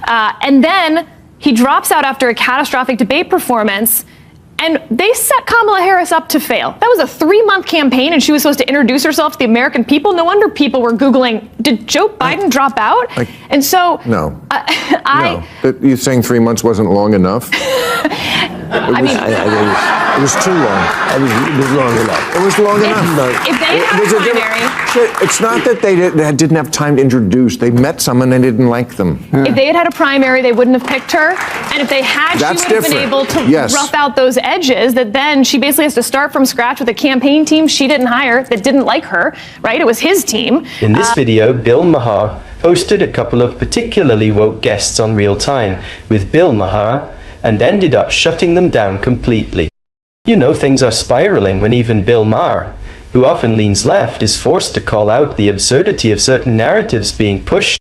And then he drops out after a catastrophic debate performance. And they set Kamala Harris up to fail. That was a 3-month campaign, and she was supposed to introduce herself to the American people. No wonder people were Googling, did Joe Biden drop out? And so... No. You're saying 3 months wasn't long enough? I mean, it was too long. It was long enough. It was long enough. If they had a primary... It's not that they didn't have time to introduce. They met someone and they didn't like them. If they had a primary, they wouldn't have picked her. And if they had, she would have been able to rough out those edges that then she basically has to start from scratch with a campaign team she didn't hire that didn't like her, right? It was his team. In this video, Bill Maher hosted a couple of particularly woke guests on Real Time with Bill Maher and ended up shutting them down completely. You know, things are spiraling when even Bill Maher, who often leans left, is forced to call out the absurdity of certain narratives being pushed.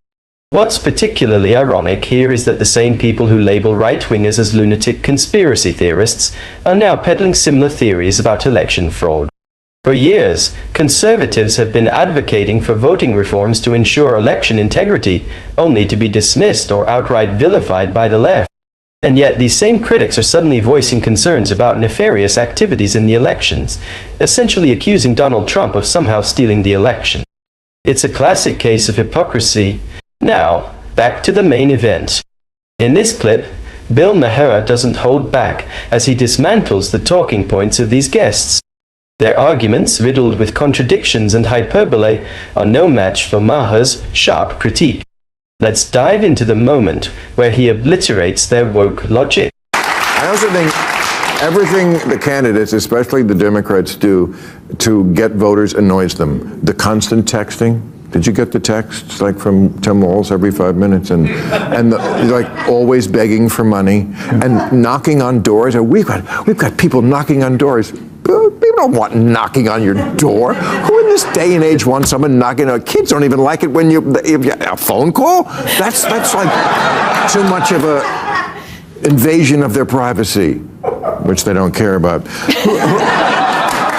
What's particularly ironic here is that the same people who label right-wingers as lunatic conspiracy theorists are now peddling similar theories about election fraud. For years, conservatives have been advocating for voting reforms to ensure election integrity, only to be dismissed or outright vilified by the left. And yet these same critics are suddenly voicing concerns about nefarious activities in the elections, essentially accusing Donald Trump of somehow stealing the election. It's a classic case of hypocrisy. Now, back to the main event. In this clip, Bill Maher doesn't hold back as he dismantles the talking points of these guests. Their arguments, riddled with contradictions and hyperbole, are no match for Maher's sharp critique. Let's dive into the moment where he obliterates their woke logic. I also think everything the candidates, especially the Democrats, do to get voters annoys them. The constant texting. Did you get the texts like from Tim Walz every 5 minutes and like always begging for money and knocking on doors? We've got people knocking on doors. People don't want knocking on your door. Who in this day and age wants someone knocking on? Kids don't even like it when a phone call. That's like too much of a invasion of their privacy, which they don't care about.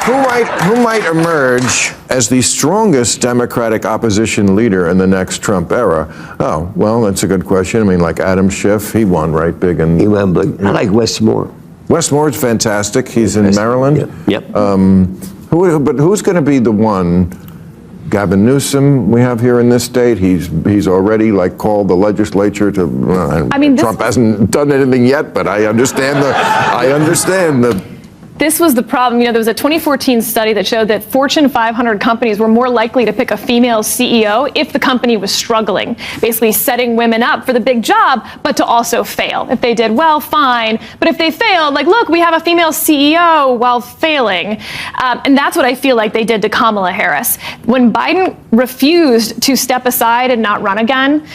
Who might emerge as the strongest Democratic opposition leader in the next Trump era? Oh, well, that's a good question. I mean, like Adam Schiff, he won right big. And he won big. I like Wes Moore. Wes Moore's fantastic. He's in Maryland. Yep. But who's going to be the one? Gavin Newsom, we have here in this state. He's already like called the legislature to. I mean, Trump hasn't done anything yet, but I understand the. This was the problem. You know, there was a 2014 study that showed that Fortune 500 companies were more likely to pick a female CEO if the company was struggling, basically setting women up for the big job, but to also fail. If they did well, fine. But if they failed, like, look, we have a female CEO while failing. And that's what I feel like they did to Kamala Harris. When Biden refused to step aside and not run again,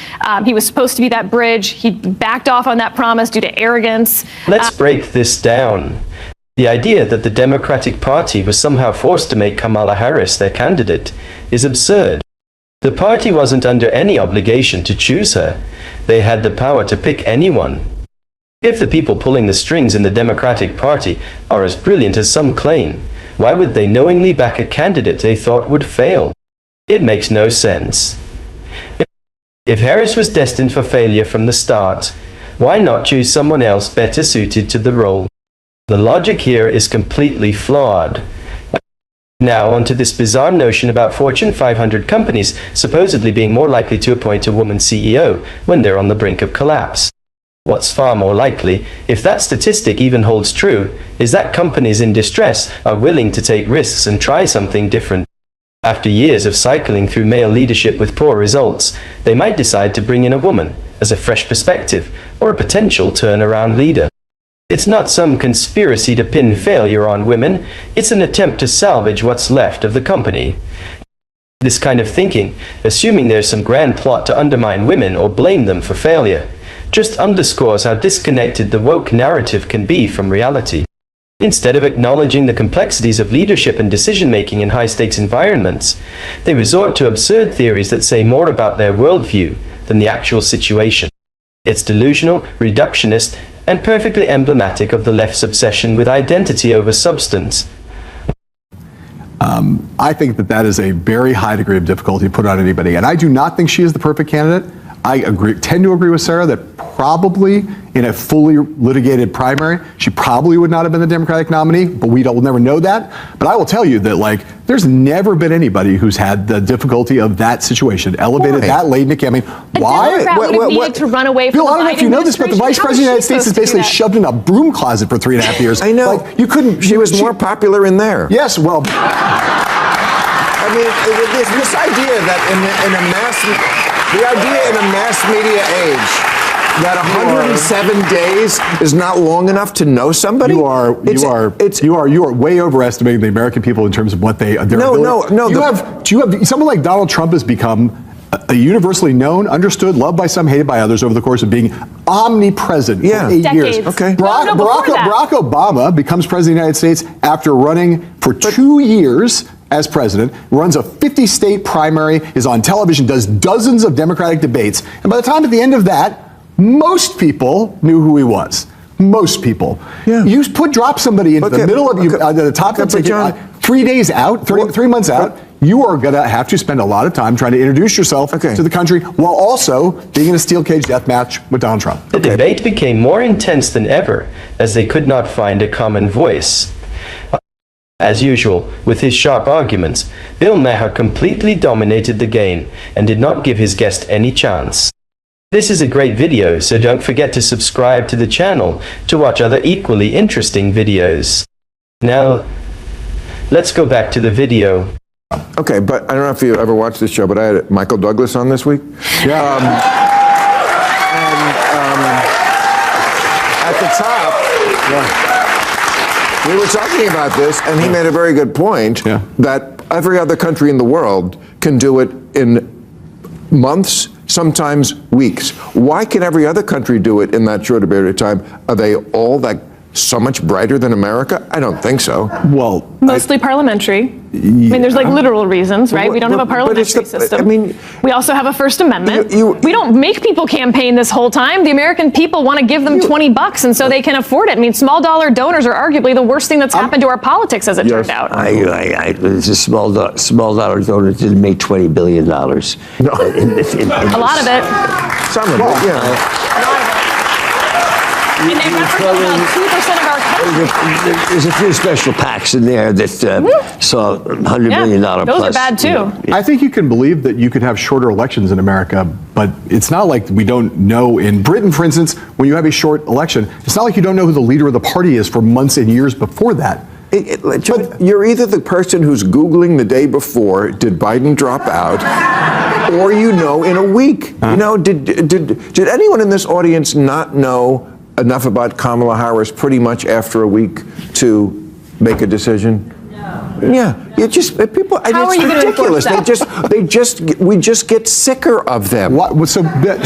he was supposed to be that bridge. He backed off on that promise due to arrogance. Let's break this down. The idea that the Democratic Party was somehow forced to make Kamala Harris their candidate is absurd. The party wasn't under any obligation to choose her. They had the power to pick anyone. If the people pulling the strings in the Democratic Party are as brilliant as some claim, why would they knowingly back a candidate they thought would fail? It makes no sense. If Harris was destined for failure from the start, why not choose someone else better suited to the role? The logic here is completely flawed. Now onto this bizarre notion about Fortune 500 companies supposedly being more likely to appoint a woman CEO when they're on the brink of collapse. What's far more likely, if that statistic even holds true, is that companies in distress are willing to take risks and try something different. After years of cycling through male leadership with poor results, they might decide to bring in a woman as a fresh perspective or a potential turnaround leader. It's not some conspiracy to pin failure on women, it's an attempt to salvage what's left of the company. This kind of thinking, assuming there's some grand plot to undermine women or blame them for failure, just underscores how disconnected the woke narrative can be from reality. Instead of acknowledging the complexities of leadership and decision-making in high-stakes environments, they resort to absurd theories that say more about their worldview than the actual situation. It's delusional, reductionist, and perfectly emblematic of the left's obsession with identity over substance. I think that is a very high degree of difficulty to put on anybody, and I do not think she is the perfect candidate. I tend to agree with Sarah that probably in a fully litigated primary, she probably would not have been the Democratic nominee, but we'll never know that. But I will tell you that, like, there's never been anybody who's had the difficulty of that situation, elevated that late in the campaign. Why? A Democrat would have needed to run away from Bill, the I don't know Biden if you know this, but the Vice President of the United States is basically shoved in a broom closet for 3.5 years. I know. Like, you couldn't. She was more popular in there. Yes, well. I mean, this idea that the idea in a mass media age that 107 days is not long enough to know somebody. You are way overestimating the American people in terms of what their ability. No. You have someone like Donald Trump has become a universally known, understood, loved by some, hated by others over the course of being omnipresent for 8 years. Okay. Barack Obama becomes president of the United States after running for 2 years as president, runs a 50-state primary, is on television, does dozens of Democratic debates, and by the time at the end of that, most people knew who he was. Most people. Yeah. You drop somebody into the middle of the top of the ticket, 3 days out, 3 months out, you are going to have to spend a lot of time trying to introduce yourself to the country while also being in a steel cage death match with Donald Trump. The debate became more intense than ever as they could not find a common voice. As usual, with his sharp arguments, Bill Maher completely dominated the game and did not give his guest any chance. This is a great video, so don't forget to subscribe to the channel to watch other equally interesting videos. Now, let's go back to the video. Okay, but I don't know if you ever watched this show, but I had Michael Douglas on this week. Yeah. At the top, we were talking about this, and he made a very good point that every other country in the world can do it in months, sometimes weeks. Why can every other country do it in that short a period of time? Are they all so much brighter than America? I don't think so. Well, mostly parliamentary. I mean, there's like literal reasons, right? We don't have a parliamentary system. I mean, we also have a First Amendment. We don't make people campaign this whole time. The American people want to give them $20, and so they can afford it. I mean, small dollar donors are arguably the worst thing that's happened to our politics, as it turned out. It's a small dollar donor didn't make $20 billion. No. A lot of it. Some of it, yeah. And they represent about 2% of our country. There's a few special PACs in there that saw $100 million plus. Those are bad too. I think you can believe that you could have shorter elections in America, but it's not like we don't know. In Britain, for instance, when you have a short election, it's not like you don't know who the leader of the party is for months and years before that. You're either the person who's Googling the day before, did Biden drop out, or you know in a week. You know, did anyone in this audience not know enough about Kamala Harris pretty much after a week to make a decision? No. Yeah, people. How are you going to enforce that? We just get sicker of them. How are you going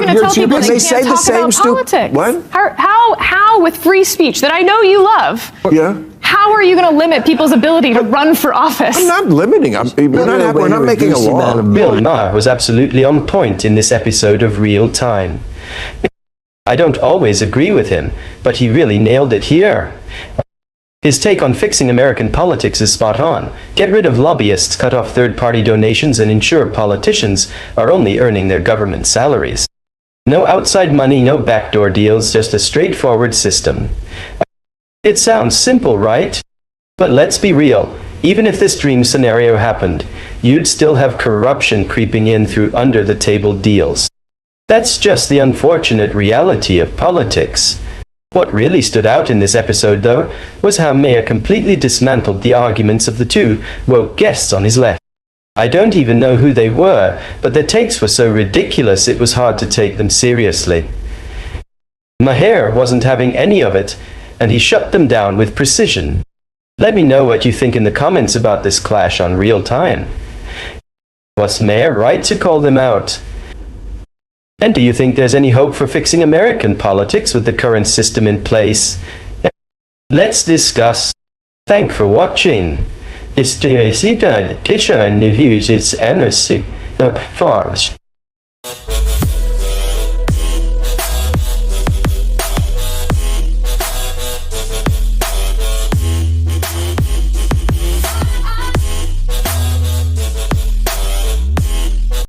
to tell people they can't talk about politics? What? How with free speech that I know you love? Yeah. How are you going to limit people's ability to run for office? I'm not limiting. We're not making a law. Bill Maher was absolutely on point in this episode of Real Time. I don't always agree with him, but he really nailed it here. His take on fixing American politics is spot on. Get rid of lobbyists, cut off third-party donations, and ensure politicians are only earning their government salaries. No outside money, no backdoor deals, just a straightforward system. It sounds simple, right? But let's be real. Even if this dream scenario happened, you'd still have corruption creeping in through under-the-table deals. That's just the unfortunate reality of politics. What really stood out in this episode, though, was how Maher completely dismantled the arguments of the two woke guests on his left. I don't even know who they were, but their takes were so ridiculous it was hard to take them seriously. Maher wasn't having any of it, and he shut them down with precision. Let me know what you think in the comments about this clash on Real Time. Was Maher right to call them out? And do you think there's any hope for fixing American politics with the current system in place? Let's discuss. Thanks for watching. It's the views, it's NSC, the farce.